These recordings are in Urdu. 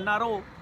NRO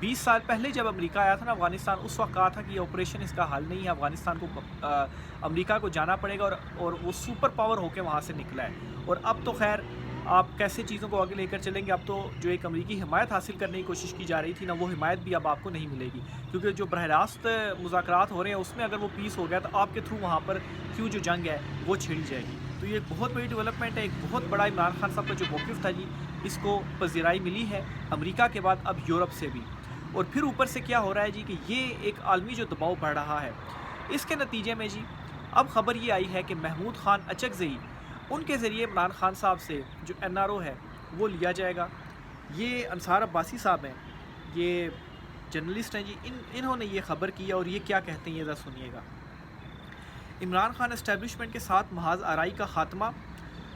20 سال پہلے جب امریکہ آیا تھا نا افغانستان، اس وقت کہا تھا کہ یہ آپریشن اس کا حل نہیں ہے، افغانستان کو امریکہ کو جانا پڑے گا، اور وہ سپر پاور ہو کے وہاں سے نکلا ہے۔ اور اب تو خیر آپ کیسے چیزوں کو آگے لے کر چلیں گے، اب تو جو ایک امریکی حمایت حاصل کرنے کی کوشش کی جا رہی تھی نا، وہ حمایت بھی اب آپ کو نہیں ملے گی، کیونکہ جو براہ راست مذاکرات ہو رہے ہیں اس میں اگر وہ پیس ہو گیا تو آپ کے تھرو وہاں پر کیوں جو جنگ ہے وہ چھڑی جائے گی۔ تو یہ ایک بہت بڑی ڈیولپمنٹ ہے، ایک بہت بڑا عمران خان صاحب کا جو موقف تھا جی، اس کو پذیرائی ملی ہے امریکہ کے بعد اب یورپ سے بھی۔ اور پھر اوپر سے کیا ہو رہا ہے جی کہ یہ ایک عالمی جو دباؤ بڑھ رہا ہے، اس کے نتیجے میں جی اب خبر یہ آئی ہے کہ محمود خان اچکزئی، ان کے ذریعے عمران خان صاحب سے جو NRO ہے وہ لیا جائے گا۔ یہ انصار عباسی صاحب ہیں، یہ جرنلسٹ ہیں جی، انہوں نے یہ خبر کی ہے، اور یہ کیا کہتے ہیں یہ ذرا سنیے گا۔ عمران خان اسٹیبلشمنٹ کے ساتھ محاذ آرائی کا خاتمہ،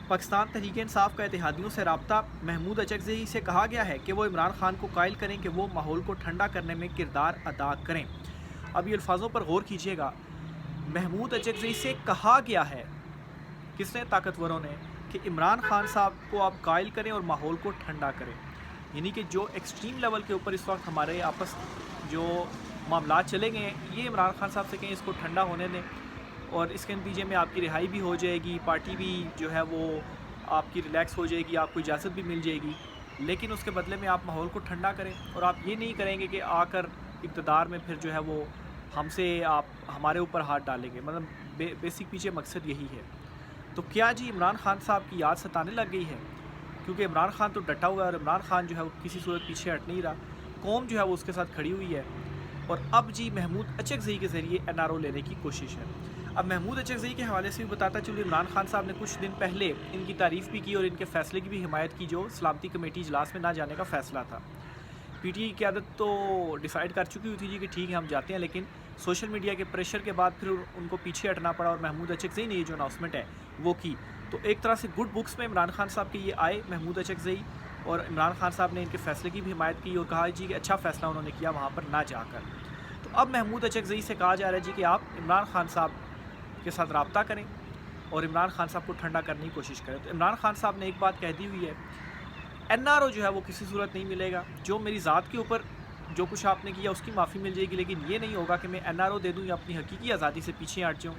پاکستان تحریک انصاف کا اتحادیوں سے رابطہ، محمود اچکزئی سے کہا گیا ہے کہ وہ عمران خان کو قائل کریں کہ وہ ماحول کو ٹھنڈا کرنے میں کردار ادا کریں۔ اب یہ الفاظوں پر غور کیجیے گا، محمود اچکزئی سے کہا گیا ہے، کس نے؟ طاقتوروں نے، کہ عمران خان صاحب کو آپ قائل کریں اور ماحول کو ٹھنڈا کریں، یعنی کہ جو ایکسٹریم لیول کے اوپر اس وقت ہمارے آپس جو معاملات چلے گئے ہیں، یہ عمران خان صاحب سے کہیں اس کو ٹھنڈا ہونے دیں، اور اس کے نتیجے میں آپ کی رہائی بھی ہو جائے گی، پارٹی بھی جو ہے وہ آپ کی ریلیکس ہو جائے گی، آپ کو اجازت بھی مل جائے گی، لیکن اس کے بدلے میں آپ ماحول کو ٹھنڈا کریں، اور آپ یہ نہیں کریں گے کہ آ کر اقتدار میں پھر جو ہے وہ ہم سے آپ ہمارے اوپر ہاتھ ڈالیں گے۔ مطلب بیسک پیچھے مقصد یہی ہے۔ تو کیا جی عمران خان صاحب کی یاد ستانے لگ گئی ہے؟ کیونکہ عمران خان تو ڈٹا ہوا ہے، اور عمران خان جو ہے وہ کسی صورت پیچھے ہٹ نہیں رہا، قوم جو ہے وہ اس کے ساتھ کھڑی ہوئی ہے، اور اب جی محمود اچکزئی کے ذریعے NRO لینے کی کوشش ہے۔ اب محمود اچکزئی کے حوالے سے بھی بتاتا چلوں، عمران خان صاحب نے کچھ دن پہلے ان کی تعریف بھی کی اور ان کے فیصلے کی بھی حمایت کی، جو سلامتی کمیٹی اجلاس میں نہ جانے کا فیصلہ تھا۔ PTI کی قیادت تو ڈیسائیڈ کر چکی ہوئی تھی جی کہ ٹھیک ہے ہم جاتے ہیں، لیکن سوشل میڈیا کے پریشر کے بعد پھر ان کو پیچھے ہٹنا پڑا، اور محمود اچکزئی نے یہ جو اناؤنسمنٹ ہے وہ کی۔ تو ایک طرح سے گڈ بکس میں عمران خان صاحب کے یہ آئے محمود اچکزئی، اور عمران خان صاحب نے ان کے فیصلے کی بھی حمایت کی اور کہا جی کہ اچھا فیصلہ انہوں نے کیا وہاں پر نہ جا کر۔ تو اب محمود اچکزئی سے کہا جا رہا ہے جی کہ آپ عمران خان صاحب کے ساتھ رابطہ کریں اور عمران خان صاحب کو ٹھنڈا کرنے کی کوشش کریں۔ تو عمران خان صاحب نے ایک بات کہہ دی ہوئی ہے، NRO جو ہے وہ کسی صورت نہیں ملے گا، جو میری ذات کے اوپر جو کچھ آپ نے کیا اس کی معافی مل جائے گی، لیکن یہ نہیں ہوگا کہ میں NRO دے دوں یا اپنی حقیقی آزادی سے پیچھے ہٹ جاؤں۔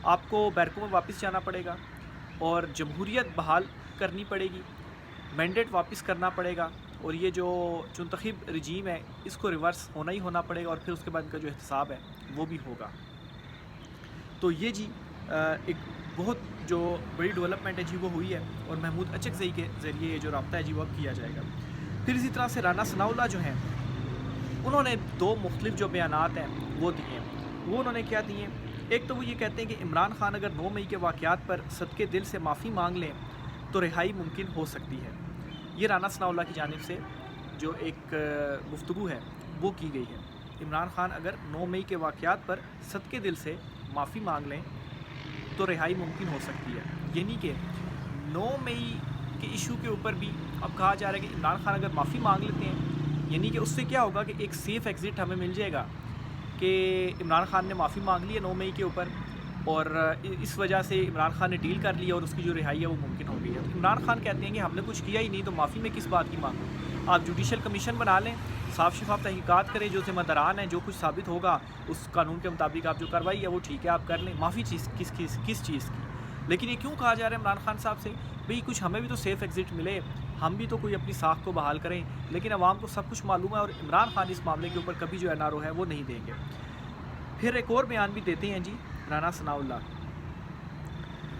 آپ کو بیرکوں میں واپس جانا پڑے گا، اور جمہوریت بحال کرنی پڑے گی، مینڈیٹ واپس کرنا پڑے گا، اور یہ جو منتخب رجیم ہے اس کو ریورس ہونا ہی ہونا پڑے گا، اور پھر اس کے بعد ان کا جو احتساب ہے وہ بھی ہوگا۔ تو یہ جی ایک بہت جو بڑی ڈیولپمنٹ ہے جی وہ ہوئی ہے، اور محمود اچکزئی کے ذریعے یہ جو رابطہ ہے جی وہ اب کیا جائے گا۔ پھر اسی طرح سے رانا ثناء اللہ جو ہیں، انہوں نے دو مختلف جو بیانات ہیں وہ دیے ہیں۔ وہ انہوں نے کیا دیے؟ ایک تو وہ یہ کہتے ہیں کہ عمران خان اگر 9 مئی کے واقعات پر صدقے دل سے معافی مانگ لیں تو رہائی ممکن ہو سکتی ہے۔ یہ رانا ثناء اللہ کی جانب سے جو ایک گفتگو ہے وہ کی گئی ہے۔ عمران خان اگر 9 مئی کے واقعات پر صدقے دل سے معافی مانگ لیں تو رہائی ممکن ہو سکتی ہے، یعنی کہ 9 مئی کے ایشو کے اوپر بھی اب کہا جا رہا ہے کہ عمران خان اگر معافی مانگ لیتے ہیں، یعنی کہ اس سے کیا ہوگا کہ ایک سیف ایگزٹ ہمیں مل جائے گا کہ عمران خان نے معافی مانگ لی ہے 9 مئی کے اوپر، اور اس وجہ سے عمران خان نے ڈیل کر لیا اور اس کی جو رہائی ہے وہ ممکن ہو گئی ہے۔ تو عمران خان کہتے ہیں کہ ہم نے کچھ کیا ہی نہیں، تو معافی میں کس بات کی مانگوں؟ آپ جوڈیشل کمیشن بنا لیں، صاف شفاف تحقیقات کریں، جو ذمہ داران ہیں جو کچھ ثابت ہوگا اس قانون کے مطابق آپ جو کارروائی ہے وہ ٹھیک ہے آپ کر لیں، معافی کس چیز کی؟ لیکن یہ کیوں کہا جا رہا ہے عمران خان صاحب سے بھئی کچھ ہمیں بھی تو سیف ایگزٹ ملے، ہم بھی تو کوئی اپنی ساکھ کو بحال کریں، لیکن عوام کو سب کچھ معلوم ہے، اور عمران خان اس معاملے کے اوپر کبھی جو NRO ہے وہ نہیں دیں گے۔ پھر ایک اور بیان بھی دیتے ہیں جی رانا ثناء اللہ،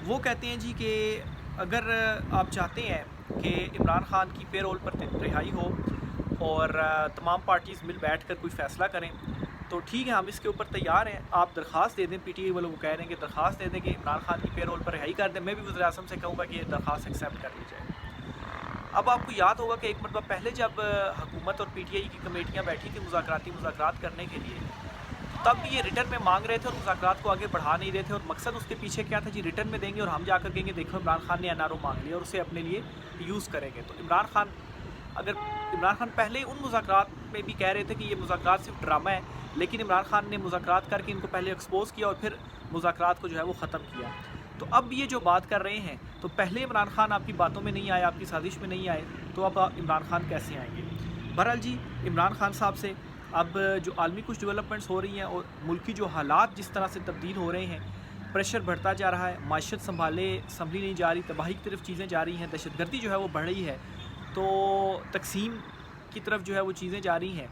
وہ کہتے ہیں جی کہ اگر آپ چاہتے ہیں کہ عمران خان کی پے رول پر رہائی ہو اور تمام پارٹیز مل بیٹھ کر کوئی فیصلہ کریں تو ٹھیک ہے، ہم اس کے اوپر تیار ہیں، آپ درخواست دے دیں۔ PTI والوں کو کہہ رہے ہیں کہ درخواست دے دیں کہ عمران خان کی پے رول پر رہائی کر دیں، میں بھی وزیر اعظم سے کہوں گا کہ یہ درخواست ایکسیپٹ کر لی جائے۔ اب آپ کو یاد ہوگا کہ ایک مرتبہ پہلے جب حکومت اور PTI کی کمیٹیاں بیٹھی تھیں مذاکرات کرنے کے لیے، تب بھی یہ ریٹرن میں مانگ رہے تھے اور مذاکرات کو آگے بڑھا نہیں رہے تھے، اور مقصد اس کے پیچھے کیا تھا جی؟ ریٹرن میں دیں گے اور ہم جا کر کہیں گے دیکھو عمران خان نے NRO مانگ لیا، اور اسے اپنے لیے یوز کریں گے۔ تو عمران خان پہلے ان مذاکرات میں بھی کہہ رہے تھے کہ یہ مذاکرات صرف ڈرامہ ہے، لیکن عمران خان نے مذاکرات کر کے ان کو پہلے ایکسپوز کیا اور پھر مذاکرات کو جو ہے وہ ختم کیا۔ تو اب یہ جو بات کر رہے ہیں، تو پہلے عمران خان آپ کی باتوں میں نہیں آئے، آپ کی سازش میں نہیں آئے، تو اب عمران خان کیسے آئیں گے؟ بہرحال جی، عمران خان صاحب سے اب جو عالمی کچھ ڈیولپمنٹس ہو رہی ہیں اور ملکی جو حالات جس طرح سے تبدیل ہو رہے ہیں، پریشر بڑھتا جا رہا ہے، معیشت سنبھلی نہیں جا رہی، تباہی کی طرف چیزیں جا رہی ہیں، دہشت گردی جو ہے وہ بڑھ رہی ہے، تو تقسیم کی طرف جو ہے وہ چیزیں جا رہی ہیں،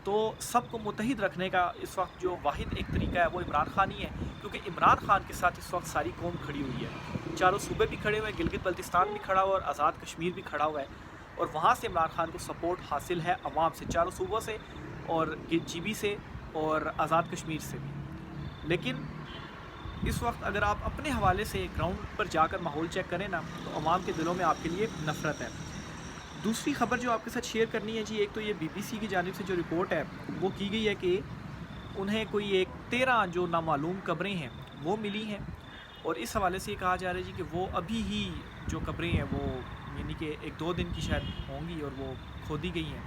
تو سب کو متحد رکھنے کا اس وقت جو واحد ایک طریقہ ہے وہ عمران خان ہی ہے، کیونکہ عمران خان کے ساتھ اس وقت ساری قوم کھڑی ہوئی ہے، چاروں صوبے بھی کھڑے ہوئے ہیں، گلگت بلتستان بھی کھڑا ہوا ہے اور آزاد کشمیر بھی کھڑا ہوا ہے، اور وہاں سے عمران خان کو سپورٹ حاصل ہے عوام سے، چاروں صوبوں سے اور جی بی سے اور آزاد کشمیر سے بھی۔ لیکن اس وقت اگر آپ اپنے حوالے سے گراؤنڈ پر جا کر ماحول چیک کریں نا، تو عوام کے دلوں میں آپ کے لیے نفرت ہے۔ دوسری خبر جو آپ کے ساتھ شیئر کرنی ہے جی، ایک تو یہ بی بی سی کی جانب سے جو رپورٹ ہے وہ کی گئی ہے کہ انہیں کوئی 13 جو نامعلوم قبریں ہیں وہ ملی ہیں، اور اس حوالے سے یہ کہا جا رہا ہے جی کہ وہ ابھی ہی جو قبریں ہیں وہ یعنی کہ 1-2 دن کی شاید ہوں گی اور وہ کھودی گئی ہیں،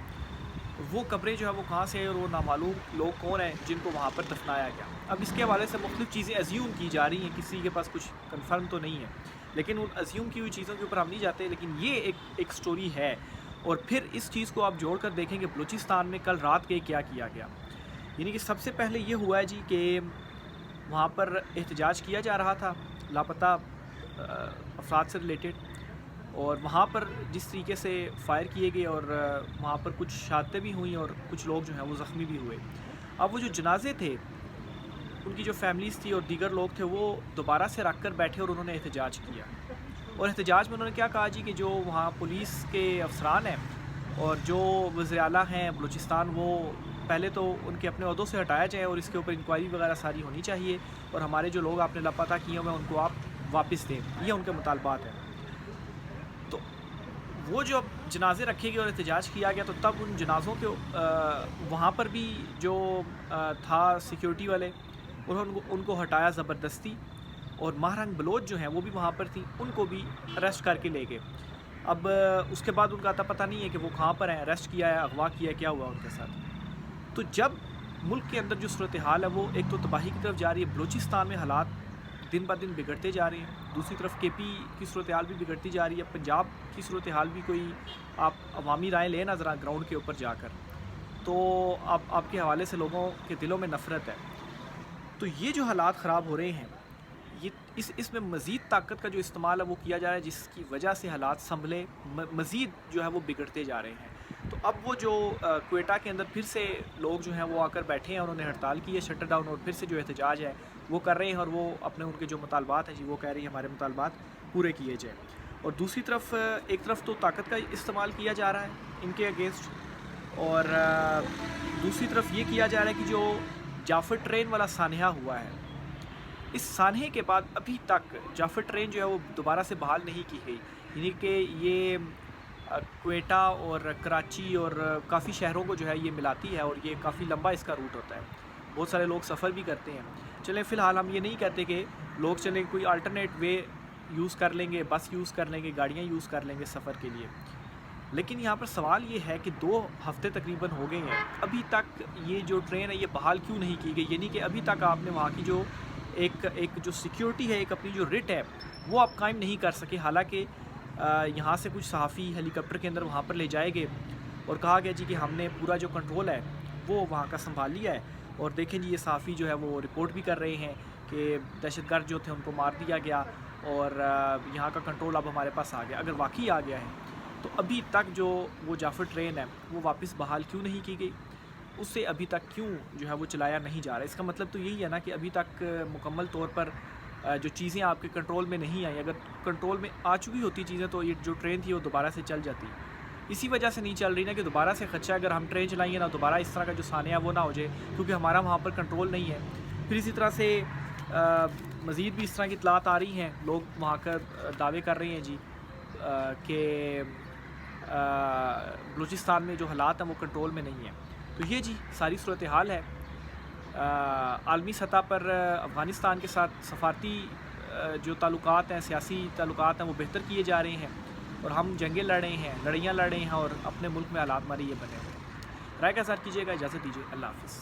وہ قبریں جو ہے وہ کہاں سے ہیں اور وہ نامعلوم لوگ کون ہیں جن کو وہاں پر دفنایا گیا۔ اب اس کے حوالے سے مختلف چیزیں ازیوم کی جا رہی ہیں، کسی کے پاس کچھ کنفرم تو نہیں ہے، لیکن ان ازیوم کی ہوئی چیزوں کے اوپر ہم نہیں جاتے، لیکن یہ ایک سٹوری ہے۔ اور پھر اس چیز کو آپ جوڑ کر دیکھیں کہ بلوچستان میں کل رات کے کیا کیا گیا، یعنی کہ سب سے پہلے یہ ہوا ہے جی کہ وہاں پر احتجاج کیا جا رہا تھا لاپتہ افراد سے ریلیٹڈ، اور وہاں پر جس طریقے سے فائر کیے گئے اور وہاں پر کچھ شہادتیں بھی ہوئیں اور کچھ لوگ جو ہیں وہ زخمی بھی ہوئے۔ اب وہ جو جنازے تھے ان کی جو فیملیز تھی اور دیگر لوگ تھے وہ دوبارہ سے رکھ کر بیٹھے اور انہوں نے احتجاج کیا، اور احتجاج میں انہوں نے کیا کہا جی کہ جو وہاں پولیس کے افسران ہیں اور جو وزیر اعلیٰ ہیں بلوچستان، وہ پہلے تو ان کے اپنے عہدوں سے ہٹایا جائے اور اس کے اوپر انکوائری وغیرہ ساری ہونی چاہیے، اور ہمارے جو لوگ آپ نے لاپتہ کیے ہوئے ان کو آپ واپس دیں، یہ ان کے مطالبات ہیں۔ تو وہ جو جنازے رکھے گئے اور احتجاج کیا گیا، تو تب ان جنازوں کے وہاں پر بھی جو تھا سیکیورٹی والے، ان کو ہٹایا زبردستی، اور مہرنگ بلوچ جو ہیں وہ بھی وہاں پر تھیں، ان کو بھی اریسٹ کر کے لے گئے۔ اب اس کے بعد ان کا پتہ نہیں ہے کہ وہ کہاں پر ہیں، اریسٹ کیا ہے، اغوا کیا ہے، کیا ہوا ان کے ساتھ۔ تو جب ملک کے اندر جو صورتحال ہے وہ ایک تو تباہی کی طرف جا رہی ہے، بلوچستان میں حالات دن بہ دن بگڑتے جا رہے ہیں، دوسری طرف کے پی کی صورتحال بھی بگڑتی جا رہی ہے، پنجاب کی صورتحال بھی کوئی آپ عوامی رائے لیں نا ذرا گراؤنڈ کے اوپر جا کر، تو آپ کے حوالے سے لوگوں کے دلوں میں نفرت ہے۔ تو یہ جو حالات خراب ہو رہے ہیں، یہ اس میں مزید طاقت کا جو استعمال ہے وہ کیا جا رہا ہے، جس کی وجہ سے حالات سنبھلے مزید جو ہے وہ بگڑتے جا رہے ہیں۔ تو اب وہ جو کوئٹہ کے اندر پھر سے لوگ جو ہیں وہ آ کر بیٹھے ہیں، انہوں نے ہڑتال کی ہے، شٹر ڈاؤن، اور پھر سے جو احتجاج ہے وہ کر رہے ہیں، اور وہ اپنے ان کے جو مطالبات ہیں جی وہ کہہ رہی ہیں ہمارے مطالبات پورے کیے جائیں۔ اور دوسری طرف ایک طرف تو طاقت کا استعمال کیا جا رہا ہے ان کے اگینسٹ، اور دوسری طرف یہ کیا جا رہا ہے کہ جو جعفر ٹرین والا سانحہ ہوا ہے، اس سانحے کے بعد ابھی تک جعفر ٹرین جو ہے وہ دوبارہ سے بحال نہیں کی گئی، یعنی کہ یہ کوئٹہ اور کراچی اور کافی شہروں کو جو ہے یہ ملاتی ہے، اور یہ کافی لمبا اس کا روٹ ہوتا ہے، بہت سارے لوگ سفر بھی کرتے ہیں۔ چلیں فی الحال ہم یہ نہیں کہتے کہ لوگ چلیں کوئی الٹرنیٹ وے یوز کر لیں گے، بس یوز کر لیں گے، گاڑیاں یوز کر لیں گے سفر کے لیے، لیکن یہاں پر سوال یہ ہے کہ 2 ہفتے تقریباً ہو گئے ہیں، ابھی تک یہ جو ٹرین ہے یہ بحال کیوں نہیں کی گئی، یعنی کہ ابھی تک آپ نے وہاں کی جو ایک جو سیکیورٹی ہے، ایک اپنی جو رٹ ہے وہ آپ قائم نہیں کر سکے، حالانکہ یہاں سے کچھ صحافی ہیلی کاپٹر کے اندر وہاں پر لے جائے گئے اور کہا گیا جی کہ ہم نے پورا جو کنٹرول ہے وہ وہاں کا سنبھال لیا ہے، اور دیکھیں جی یہ صحافی جو ہے وہ رپورٹ بھی کر رہے ہیں کہ دہشت گرد جو تھے ان کو مار دیا گیا اور یہاں کا کنٹرول اب ہمارے پاس آ گیا۔ اگر واقعی آ گیا ہے تو ابھی تک جو وہ جعفر ٹرین ہے وہ واپس بحال کیوں نہیں کی گئی، اس سے ابھی تک کیوں جو ہے وہ چلایا نہیں جا رہا؟ اس کا مطلب تو یہی ہے نا کہ ابھی تک مکمل طور پر جو چیزیں آپ کے کنٹرول میں نہیں آئیں، اگر کنٹرول میں آ چکی ہوتی چیزیں تو یہ جو ٹرین تھی وہ دوبارہ سے چل جاتی، اسی وجہ سے نہیں چل رہی نا کہ دوبارہ سے خدشہ اگر ہم ٹرین چلائیں گے نا دوبارہ اس طرح کا جو سانحہ وہ نہ ہو جائے، کیونکہ ہمارا وہاں پر کنٹرول نہیں ہے۔ پھر اسی طرح سے مزید بھی اس طرح کی اطلاعات آ رہی ہیں، لوگ وہاں کا دعوے کر رہے ہیں جی کہ بلوچستان میں جو حالات ہیں وہ کنٹرول میں نہیں ہیں۔ تو یہ جی ساری صورتحال ہے۔ عالمی سطح پر افغانستان کے ساتھ سفارتی جو تعلقات ہیں، سیاسی تعلقات ہیں، وہ بہتر کیے جا رہے ہیں، اور ہم جنگیں لڑ رہے ہیں، لڑیاں لڑ رہے ہیں، اور اپنے ملک میں حالات ہمارے یہ بنے ہوئے ہیں۔ رائے کا اظہار کیجیے گا، اجازت دیجیے، اللہ حافظ۔